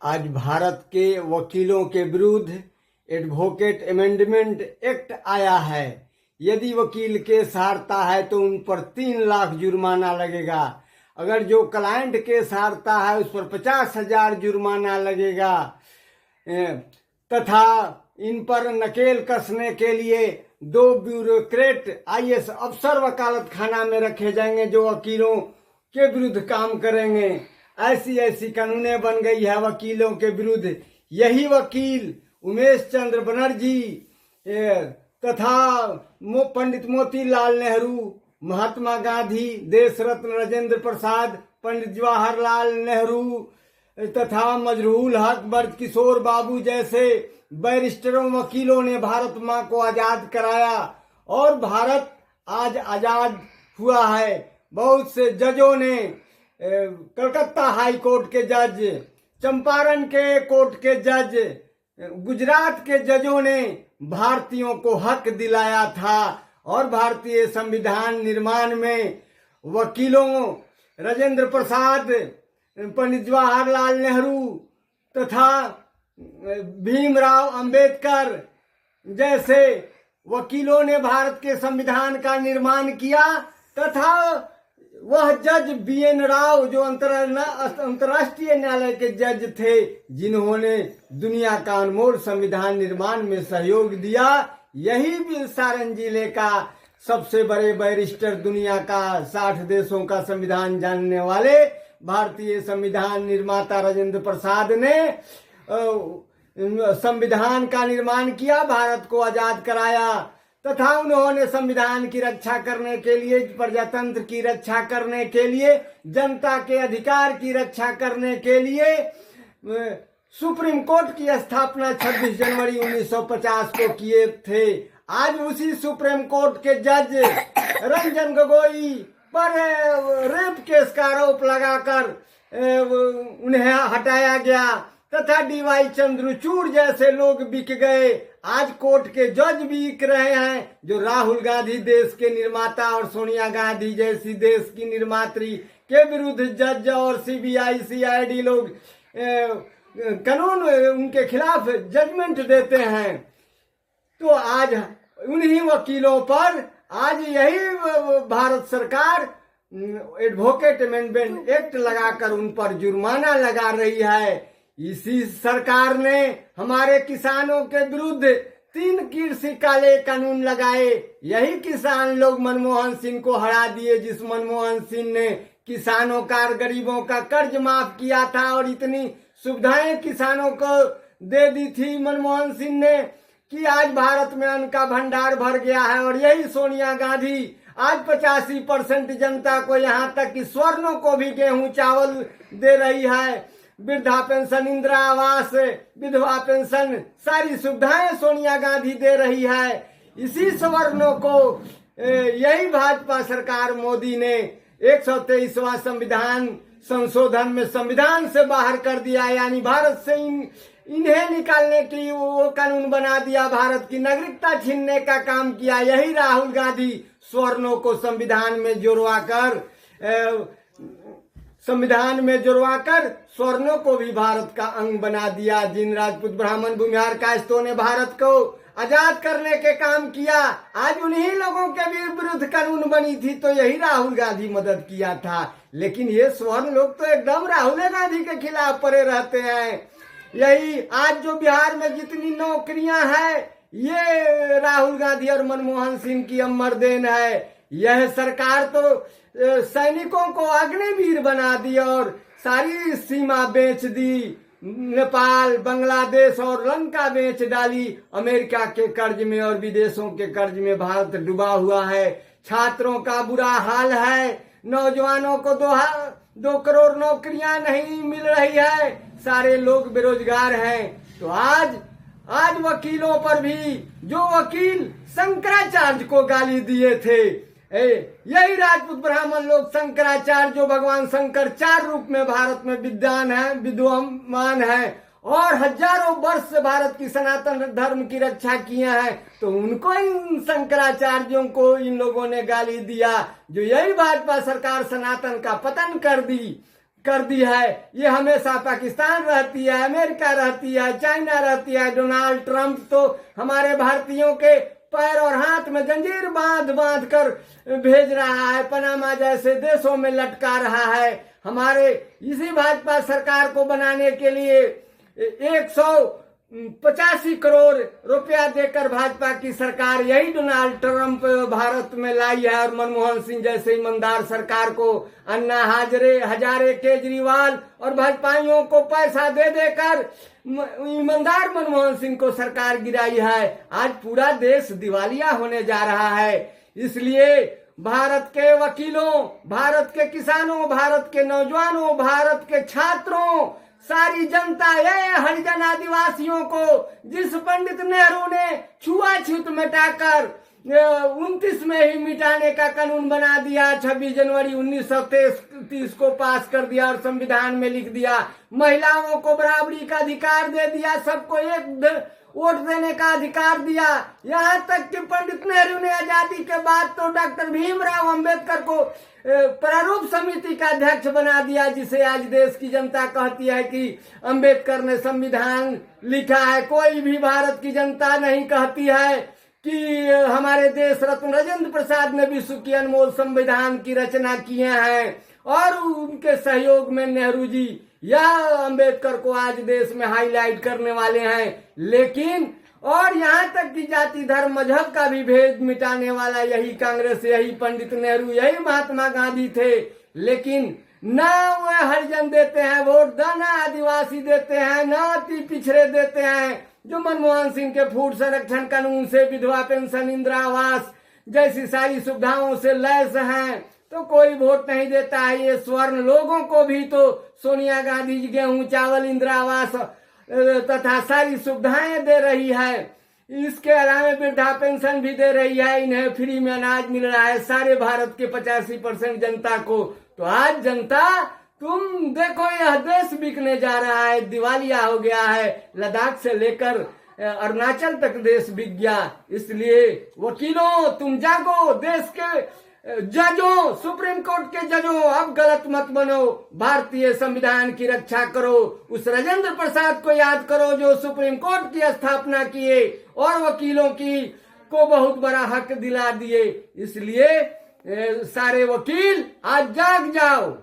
आज भारत के वकीलों के विरुद्ध एडवोकेट अमेंडमेंट एक्ट आया है। यदि वकील केस हारता है तो उन पर 3 लाख जुर्माना लगेगा। अगर जो क्लाइंट केस हारता है उस पर 50,000 जुर्माना लगेगा। तथा इन पर नकेल कसने के लिए 2 ब्यूरोक्रेट आईएएस अफसर वकालत खाना में रखे जाएंगे जो वकीलों के विरुद्ध काम करेंगे। ऐसी कानूनें बन गई है वकीलों के विरुद्ध। यही वकील उमेश चंद्र बनर्जी तथा पंडित मोतीलाल नेहरू, महात्मा गांधी, देश रत्न राजेंद्र प्रसाद, पंडित जवाहरलाल नेहरू तथा मजरूल हक, बरकिशोर बाबू जैसे बैरिस्टरों वकीलों ने भारत माँ को आजाद कराया और भारत आज आजाद हुआ है। बहुत से जजों ने, कलकत्ता हाई कोर्ट के जज, चंपारण के कोर्ट के जज, गुजरात के जजों ने भारतीयों को हक दिलाया था और भारतीय संविधान निर्माण में वकीलों राजेंद्र प्रसाद, पंडित जवाहरलाल नेहरू तथा भीमराव अंबेडकर जैसे वकीलों ने भारत के संविधान का निर्माण किया। तथा वह जज बीएन राव जो अंतर्राष्ट्रीय न्यायालय के जज थे जिन्होंने दुनिया का अनमोल संविधान निर्माण में सहयोग दिया। यही भी सारण जिले का सबसे बड़े बैरिस्टर, दुनिया का 60 देशों का संविधान जानने वाले भारतीय संविधान निर्माता राजेंद्र प्रसाद ने संविधान का निर्माण किया, भारत को आजाद कराया। तथा उन्होंने संविधान की रक्षा करने के लिए, प्रजातंत्र की रक्षा करने के लिए, जनता के अधिकार की रक्षा करने के लिए सुप्रीम कोर्ट की स्थापना 26 जनवरी 1950 को किए थे। आज उसी सुप्रीम कोर्ट के जज रंजन गोगोई पर रेप केस का आरोप लगाकर उन्हें हटाया गया तथा डीवाई चंद्रचूड़ जैसे लोग बिक गए। आज कोर्ट के जज भी बिक रहे हैं जो राहुल गांधी देश के निर्माता और सोनिया गांधी जैसी देश की निर्मात्री के विरुद्ध जज और सीबीआई सीआईडी लोग कानून उनके खिलाफ जजमेंट देते हैं। तो आज उन्हीं वकीलों पर आज यही भारत सरकार एडवोकेट अमेंडमेंट एक्ट लगाकर उन पर जुर्माना लगा रही है। इसी सरकार ने हमारे किसानों के विरुद्ध 3 कृषि काले कानून लगाए। यही किसान लोग मनमोहन सिंह को हरा दिए, जिस मनमोहन सिंह ने किसानों का, गरीबों का कर्ज माफ किया था और इतनी सुविधाएं किसानों को दे दी थी मनमोहन सिंह ने कि आज भारत में अन्न का भंडार भर गया है। और यही सोनिया गांधी आज 85% जनता को, यहाँ तक कि स्वर्णों को भी गेहूं चावल दे रही है। वृद्धा पेंशन, इंदिरा आवास, विधवा पेंशन, सारी सुविधाएं सोनिया गांधी दे रही है। इसी स्वर्णों को यही भाजपा सरकार मोदी ने 123वां संविधान संशोधन में संविधान से बाहर कर दिया, यानी भारत से इन्हें निकालने के लिए वो कानून बना दिया, भारत की नागरिकता छीनने का काम किया। यही राहुल गांधी स्वर्णों को संविधान में जुड़वाकर स्वर्णों को भी भारत का अंग बना दिया। जिन राजपूत, ब्राह्मण, भूमिहार कायस्थों ने भारत को आजाद करने के काम किया, आज उन्हीं लोगों के भी विरुद्ध कानून बनी थी तो यही राहुल गांधी मदद किया था। लेकिन ये स्वर्ण लोग तो एकदम राहुल गांधी के खिलाफ पड़े रहते हैं। यही आज जो बिहार में जितनी नौकरियां हैं ये राहुल गांधी और मनमोहन सिंह की अमर देन है। यह सरकार तो सैनिकों को अग्निवीर बना दी और सारी सीमा बेच दी। नेपाल, बांग्लादेश और लंका बेच डाली। अमेरिका के कर्ज में और विदेशों के कर्ज में भारत डूबा हुआ है। छात्रों का बुरा हाल है। नौजवानों को 2 करोड़ नौकरियां नहीं मिल रही है। सारे लोग बेरोजगार हैं। तो आज वकीलों पर भी, जो वकील शंकराचार्य को गाली दिए थे, यही राजपूत ब्राह्मण लोग शंकराचार्य जो भगवान शंकर 4 रूप में भारत में विद्वान है और हजारों वर्ष से भारत की सनातन धर्म की रक्षा किए हैं, तो उनको, इन शंकराचार्यों को इन लोगों ने गाली दिया। जो यही भाजपा सरकार सनातन का पतन कर दी, कर दी है। ये हमेशा पाकिस्तान रहती है, अमेरिका रहती है, चाइना रहती है। डोनाल्ड ट्रंप तो हमारे भारतीयों के पैर और हाथ में जंजीर बांध बांध कर भेज रहा है, पनामा जैसे देशों में लटका रहा है। हमारे इसी भाजपा सरकार को बनाने के लिए 185 करोड़ रुपया देकर भाजपा की सरकार यही डोनाल्ड ट्रंप भारत में लाई है। और मनमोहन सिंह जैसे ईमानदार सरकार को अन्ना हजारे केजरीवाल और भाजपाइयों को पैसा दे देकर ईमानदार मनमोहन सिंह को सरकार गिराई है। आज पूरा देश दिवालिया होने जा रहा है। इसलिए भारत के वकीलों, भारत के किसानों, भारत के नौजवानों, भारत के छात्रों, सारी जनता, ये हरिजन आदिवासियों को जिस पंडित नेहरू ने छुआछूत मिटाकर 29 में ही मिटाने का कानून बना दिया, 26 जनवरी 1930 को पास कर दिया और संविधान में लिख दिया, महिलाओं को बराबरी का अधिकार दे दिया, सबको एक वोट देने का अधिकार दिया। यहाँ तक कि पंडित नेहरू ने आजादी के बाद तो डॉक्टर भीमराव अंबेडकर को प्रारूप समिति का अध्यक्ष बना दिया, जिसे आज देश की जनता कहती है कि अंबेडकर ने संविधान लिखा है। कोई भी भारत की जनता नहीं कहती है कि हमारे देश रत्न राजेंद्र प्रसाद ने विश्व की अनमोल संविधान की रचना किए हैं और उनके सहयोग में नेहरू जी या अंबेडकर को आज देश में हाईलाइट करने वाले हैं। लेकिन और यहाँ तक कि जाति धर्म मजहब का भी भेद मिटाने वाला यही कांग्रेस, यही पंडित नेहरू, यही महात्मा गांधी थे। लेकिन ना वह हरिजन देते हैं वोट, ना आदिवासी देते हैं, ना अति पिछड़े देते हैं, जो मनमोहन सिंह के फूड संरक्षण कानून से, विधवा पेंशन, इंदिरा आवास जैसी सारी सुविधाओं से लैस हैं, तो कोई वोट नहीं देता है। ये स्वर्ण लोगों को भी तो सोनिया गांधी जी गेहूं चावल इंदिरा आवास तथा सारी सुविधाएं दे रही है। इसके अलावा वृद्धा पेंशन भी दे रही है, इन्हें फ्री में अनाज मिल रहा है सारे भारत के 85% जनता को। तो आज जनता, तुम देखो यह देश बिकने जा रहा है, दिवालिया हो गया है। लद्दाख से लेकर अरुणाचल तक देश बिक गया। इसलिए वकीलों तुम जागो, देश के जजों, सुप्रीम कोर्ट के जजों, अब गलत मत बनो, भारतीय संविधान की रक्षा करो। उस राजेंद्र प्रसाद को याद करो जो सुप्रीम कोर्ट की स्थापना किए और वकीलों की को बहुत बड़ा हक दिला दिए। इसलिए सारे वकील आज जाग जाओ।